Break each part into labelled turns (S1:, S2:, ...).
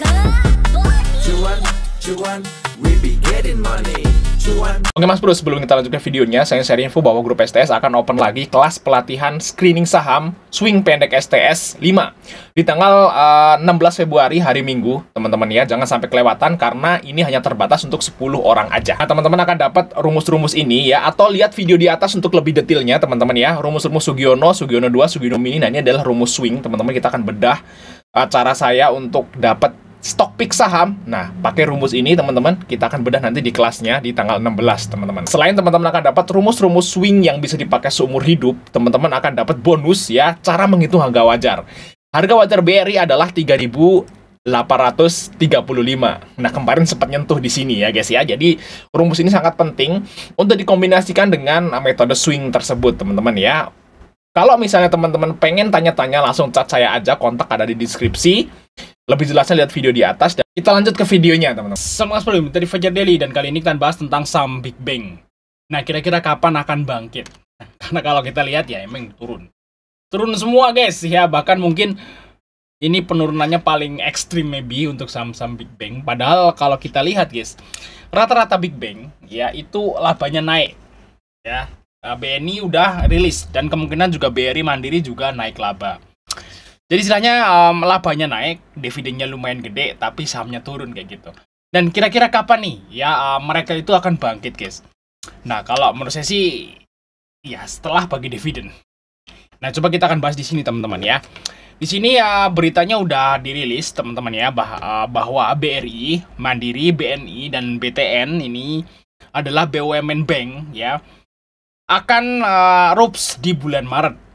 S1: Cuan, cuan, we be getting money. Cuan.
S2: Oke Mas Bro, sebelum kita lanjut ke videonya, saya share info bahwa grup STS akan open lagi kelas pelatihan screening saham swing pendek STS 5 di tanggal 16 Februari hari Minggu, teman-teman ya. Jangan sampai kelewatan karena ini hanya terbatas untuk 10 orang aja. Nah, teman-teman akan dapat rumus-rumus ini ya, atau lihat video di atas untuk lebih detailnya, teman-teman ya. Rumus-rumus Sugiono, Sugiono 2, Sugiono Mini. Nah, ini adalah rumus swing, teman-teman. Kita akan bedah cara saya untuk dapat stock pick saham. Nah, pakai rumus ini teman-teman, kita akan bedah nanti di kelasnya di tanggal 16, teman-teman. Selain teman-teman akan dapat rumus-rumus swing yang bisa dipakai seumur hidup, teman-teman akan dapat bonus ya, cara menghitung harga wajar. Harga wajar BRI adalah 3.835. Nah, kemarin sempat nyentuh di sini ya, guys ya. Jadi, rumus ini sangat penting untuk dikombinasikan dengan metode swing tersebut, teman-teman ya. Kalau misalnya teman-teman pengen tanya-tanya, langsung chat saya aja, kontak ada di deskripsi. Lebih jelasnya lihat video di atas, dan kita lanjut ke videonya, teman-teman. Selamat malam, dari Fajar Daily, dan kali ini kita bahas tentang saham Big Bang. Nah, kira-kira kapan akan bangkit? Karena kalau kita lihat ya, emang turun. Turun semua, guys, ya. Bahkan mungkin ini penurunannya paling ekstrim maybe untuk saham-saham Big Bang. Padahal kalau kita lihat, guys, rata-rata Big Bang, ya, itu labanya naik. Ya, BNI udah rilis, dan kemungkinan juga BRI Mandiri juga naik laba. Jadi istilahnya labanya naik, dividennya lumayan gede, tapi sahamnya turun kayak gitu. Dan kira-kira kapan nih ya mereka itu akan bangkit, guys? Nah, kalau menurut saya sih ya setelah bagi dividen. Nah, coba kita akan bahas di sini, teman-teman ya. Di sini ya beritanya udah dirilis, teman-teman ya, bahwa BRI, Mandiri, BNI, dan BTN ini adalah BUMN Bank ya, akan RUPS di bulan Maret.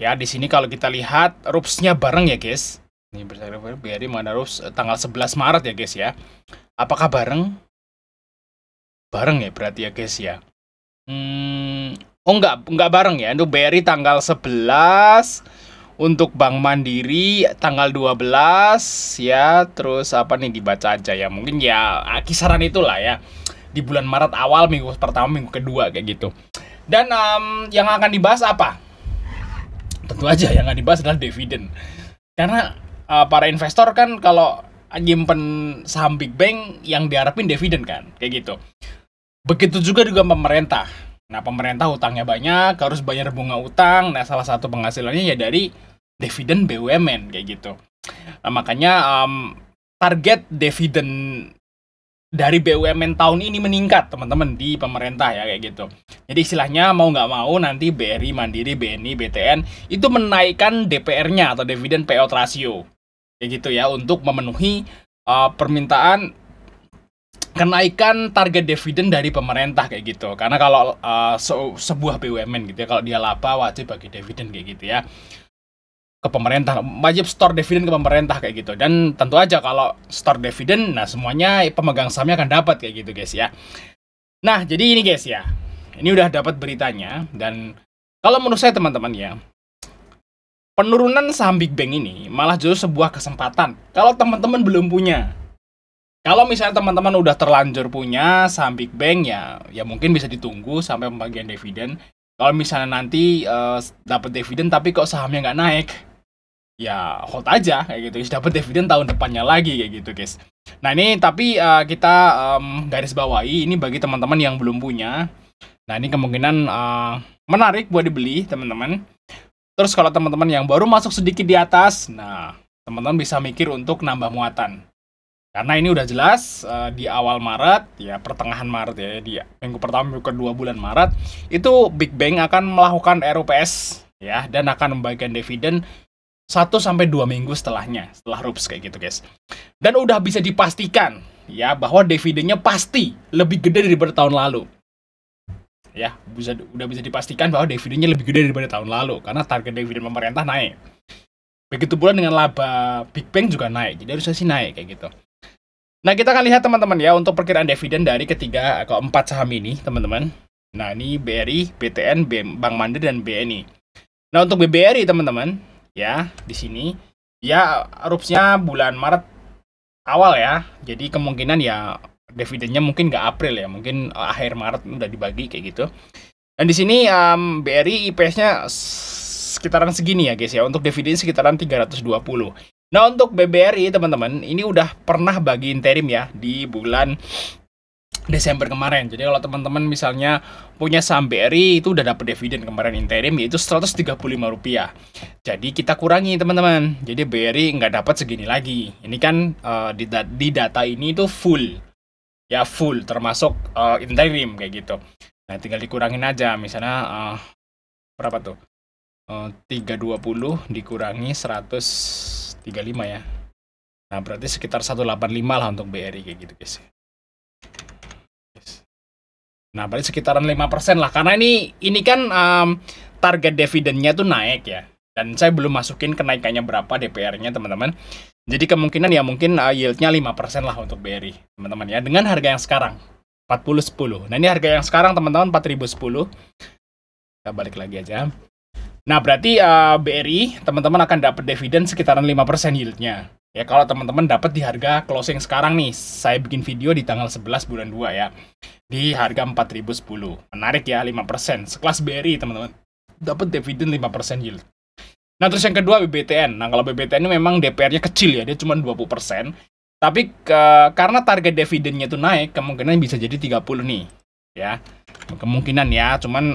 S2: Ya, di sini kalau kita lihat RUPS-nya bareng ya, guys. Ini bersama BRI mana RUPS tanggal 11 Maret ya, guys ya. Apakah bareng? Bareng ya berarti ya, guys ya. Oh enggak bareng ya. Untuk BRI tanggal 11, untuk Bank Mandiri tanggal 12 ya. Terus apa nih, dibaca aja ya. Mungkin ya kisaran itulah ya. Di bulan Maret awal, minggu pertama, minggu kedua kayak gitu. Dan yang akan dibahas apa? Tentu aja yang akan dibahas adalah dividen. Karena para investor kan kalau nyimpen saham Big Bang yang diharapin dividen kan, kayak gitu. Begitu juga pemerintah. Nah, pemerintah utangnya banyak, harus bayar bunga utang. Nah, salah satu penghasilannya ya dari dividen BUMN kayak gitu. Nah, makanya target dividen dari BUMN tahun ini meningkat, teman-teman, di pemerintah ya, kayak gitu. Jadi istilahnya mau nggak mau nanti BRI, Mandiri, BNI, BTN itu menaikkan DPR-nya atau dividen payout ratio, kayak gitu ya, untuk memenuhi permintaan kenaikan target dividen dari pemerintah kayak gitu. Karena kalau sebuah BUMN gitu ya, kalau dia laba wajib bagi dividen kayak gitu ya ke pemerintah, wajib store dividen ke pemerintah kayak gitu. Dan tentu aja kalau store dividen, nah semuanya pemegang sahamnya akan dapat kayak gitu, guys ya. Nah, jadi ini, guys ya, ini udah dapat beritanya. Dan kalau menurut saya, teman-teman ya, penurunan saham Big Bang ini malah justru sebuah kesempatan kalau teman-teman belum punya. Kalau misalnya teman-teman udah terlanjur punya saham Big Bang ya mungkin bisa ditunggu sampai pembagian dividen. Kalau misalnya nanti dapat dividen tapi kok sahamnya nggak naik, ya hold aja kayak gitu, dapat dividen tahun depannya lagi kayak gitu, guys. Nah, ini tapi kita garis bawahi ini bagi teman-teman yang belum punya. Nah, ini kemungkinan menarik buat dibeli, teman-teman. Terus kalau teman-teman yang baru masuk sedikit di atas, nah teman-teman bisa mikir untuk nambah muatan. Karena ini udah jelas di awal Maret ya, pertengahan Maret ya, di minggu pertama, minggu kedua bulan Maret itu Big Bang akan melakukan RUPS ya, dan akan membagikan dividen 1-2 minggu setelahnya, setelah RUPS kayak gitu, guys. Dan udah bisa dipastikan ya bahwa dividennya pasti lebih gede daripada tahun lalu. Ya, udah bisa dipastikan bahwa dividennya lebih gede daripada tahun lalu karena target dividen pemerintah naik. Begitu pula dengan laba Big Bang juga naik. Jadi harusnya sih naik kayak gitu. Nah, kita akan lihat, teman-teman ya, untuk perkiraan dividen dari ketiga ke empat saham ini, teman-teman. Nah, ini BRI, BTN, Bank Mandiri, dan BNI. Nah, untuk BRI, teman-teman, ya, di sini ya RUPS-nya bulan Maret awal ya. Jadi kemungkinan ya dividennya mungkin nggak April ya, mungkin akhir Maret udah dibagi kayak gitu. Dan di sini BRI IPS-nya sekitaran segini ya, guys ya. Untuk dividen sekitaran 320.
S3: Nah, untuk BBRI teman-teman, ini udah pernah bagi interim ya di bulan Desember kemarin. Jadi kalau teman-teman misalnya punya saham BRI itu udah dapat dividen kemarin interim yaitu Rp135. Jadi kita kurangi teman-teman. Jadi BRI nggak dapat segini lagi. Ini kan di data ini itu full. Ya full termasuk interim kayak gitu. Nah, tinggal dikurangin aja misalnya berapa tuh? 320 dikurangi 135 ya. Nah, berarti sekitar 185 lah untuk BRI kayak gitu, guys. Nah, berarti sekitaran 5% lah. Karena ini kan target dividennya tuh naik ya. Dan saya belum masukin kenaikannya berapa DPR-nya, teman-teman. Jadi kemungkinan ya mungkin yield-nya 5% lah untuk BRI, teman-teman ya. Dengan harga yang sekarang, 40.10. Nah, ini harga yang sekarang, teman-teman, 4.010. Kita balik lagi aja. Nah, berarti BRI, teman-teman akan dapat dividen sekitaran 5% yield-nya. Ya, kalau teman-teman dapat di harga closing sekarang nih, saya bikin video di tanggal 11 bulan 2 ya. Di harga 4.010. Menarik ya, 5%. Sekelas BRI, teman-teman. Dapat dividen 5% yield. Nah, terus yang kedua BBTN. Nah, kalau BBTN ini memang DPR-nya kecil ya, dia cuma 20%. Tapi karena target dividennya itu naik, kemungkinan bisa jadi 30 nih. Ya, kemungkinan ya, cuman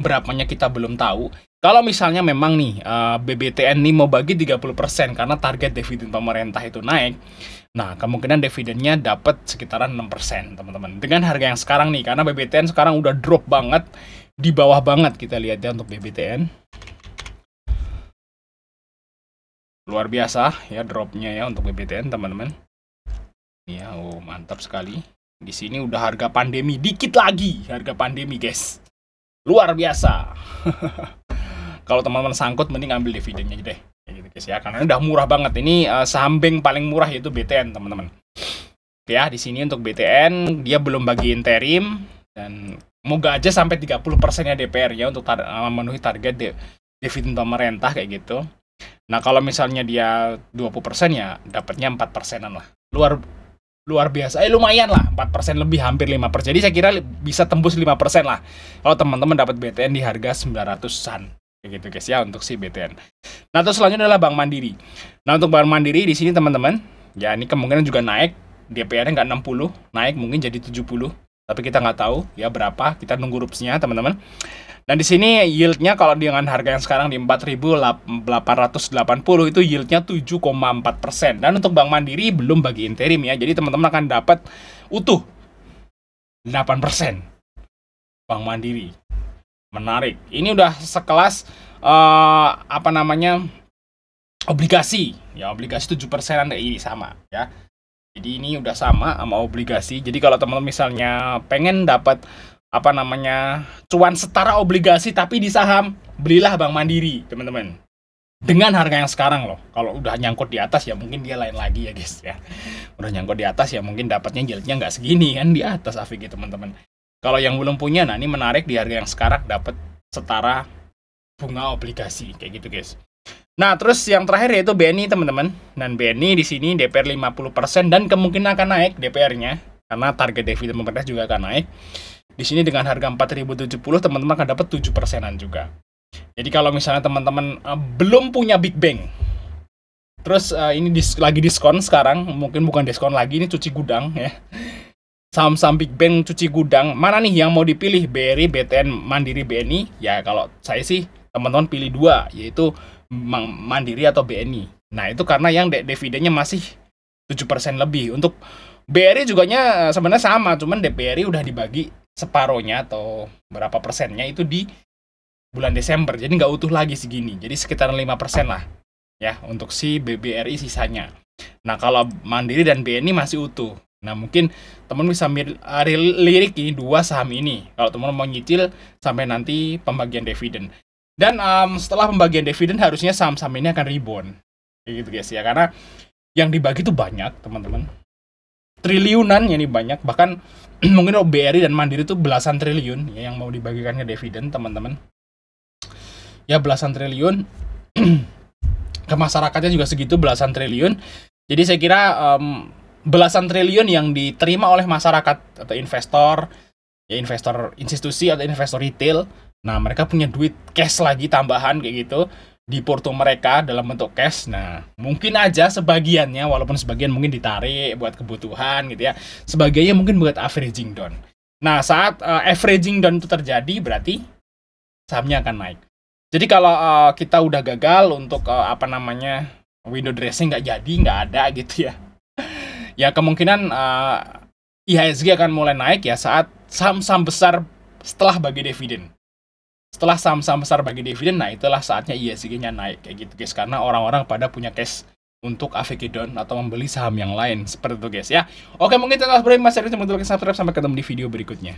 S3: berapanya kita belum tahu. Kalau misalnya memang nih BBTN nih mau bagi 30% karena target dividen pemerintah itu naik, nah kemungkinan dividennya dapat sekitaran 6%, teman-teman. Dengan harga yang sekarang nih, karena BBTN sekarang udah drop banget, di bawah banget kita lihat ya untuk BBTN. Luar biasa ya dropnya ya untuk BBTN, teman-teman. Ya, mantap sekali. Di sini udah harga pandemi, dikit lagi harga pandemi, guys. Luar biasa. Kalau teman-teman sangkut mending ambil dividennya deh. Kayak gitu guys ya. Karena udah murah banget. Ini saham bank paling murah yaitu BTN, teman-teman. Oke ya, di sini untuk BTN dia belum bagi interim dan moga aja sampai 30%-nya DPR-nya untuk memenuhi target dividen pemerintah kayak gitu. Nah, kalau misalnya dia 20% ya dapatnya 4%-an lah. Luar biasa, lumayan lah, 4% lebih, hampir 5%. Jadi saya kira bisa tembus 5% lah kalau teman-teman dapat BTN di harga 900-an kayak gitu guys ya untuk si BTN. Nah, terus selanjutnya adalah Bank Mandiri. Nah, untuk Bank Mandiri di sini teman-teman, ya ini kemungkinan juga naik, DPR-nya nggak 60, naik mungkin jadi 70, tapi kita nggak tahu ya berapa, kita nunggu RUPS-nya teman-teman. Dan di sini yield-nya kalau dengan harga yang sekarang di 4.880 itu yield-nya 7,4%. Dan untuk Bank Mandiri belum bagi interim ya. Jadi teman-teman akan dapat utuh 8% Bank Mandiri. Menarik. Ini udah sekelas obligasi. Ya, obligasi 7%-an ini sama ya. Jadi ini udah sama obligasi. Jadi kalau teman-teman misalnya pengen dapat cuan setara obligasi tapi di saham, belilah Bank Mandiri, teman-teman. Dengan harga yang sekarang loh. Kalau udah nyangkut di atas ya mungkin dia lain lagi ya guys ya. Udah nyangkut di atas ya mungkin dapatnya yieldnya nggak segini kan di atas AVG, teman-teman. Kalau yang belum punya, nah ini menarik di harga yang sekarang dapat setara bunga obligasi kayak gitu guys. Nah, terus yang terakhir yaitu BNI, teman-teman. Dan BNI di sini DPR 50% dan kemungkinan akan naik DPR-nya karena target dividen pemerintah juga akan naik. Di sini dengan harga 4.070 teman-teman akan dapat 7%-an juga. Jadi kalau misalnya teman-teman belum punya Big Bang, terus ini lagi diskon sekarang, mungkin bukan diskon lagi, ini cuci gudang ya. Saham-saham Big Bang cuci gudang, mana nih yang mau dipilih? BRI, BTN, Mandiri, BNI? Ya kalau saya sih teman-teman pilih dua, yaitu Mandiri atau BNI. Nah itu karena yang dividennya masih 7% lebih. Untuk BRI juga sebenarnya sama, cuman BRI udah dibagi separohnya atau berapa persennya itu di bulan Desember, jadi nggak utuh lagi segini, jadi sekitaran 5% lah ya untuk si BBRI sisanya. Nah kalau Mandiri dan BNI masih utuh. Nah mungkin teman bisa lirik ini dua saham ini kalau teman mau nyicil sampai nanti pembagian dividen. Dan setelah pembagian dividen harusnya saham-saham ini akan rebound kayak gitu guys ya, karena yang dibagi tuh banyak, teman-teman. Triliunan ini banyak, bahkan mungkin BRI dan Mandiri itu belasan triliun ya, yang mau dibagikan ke dividen, teman-teman. Ya belasan triliun. Ke masyarakatnya juga segitu, belasan triliun. Jadi saya kira belasan triliun yang diterima oleh masyarakat atau investor, ya investor institusi atau investor retail. Nah mereka punya duit cash lagi tambahan kayak gitu. di porto mereka dalam bentuk cash. Nah, mungkin aja sebagiannya, walaupun sebagian mungkin ditarik buat kebutuhan gitu ya, sebagiannya mungkin buat averaging down. Nah, saat averaging down itu terjadi, berarti sahamnya akan naik. Jadi kalau kita udah gagal untuk window dressing nggak jadi, nggak ada gitu ya, ya kemungkinan IHSG akan mulai naik ya saat saham-saham besar setelah bagi dividen. Setelah saham-saham besar bagi dividen, nah itulah saatnya IHSG-nya naik kayak gitu guys, karena orang-orang pada punya cash untuk AVK down atau membeli saham yang lain seperti itu guys ya. Oke, mungkin channel Mas Erick, subscribe, sampai ketemu di video berikutnya.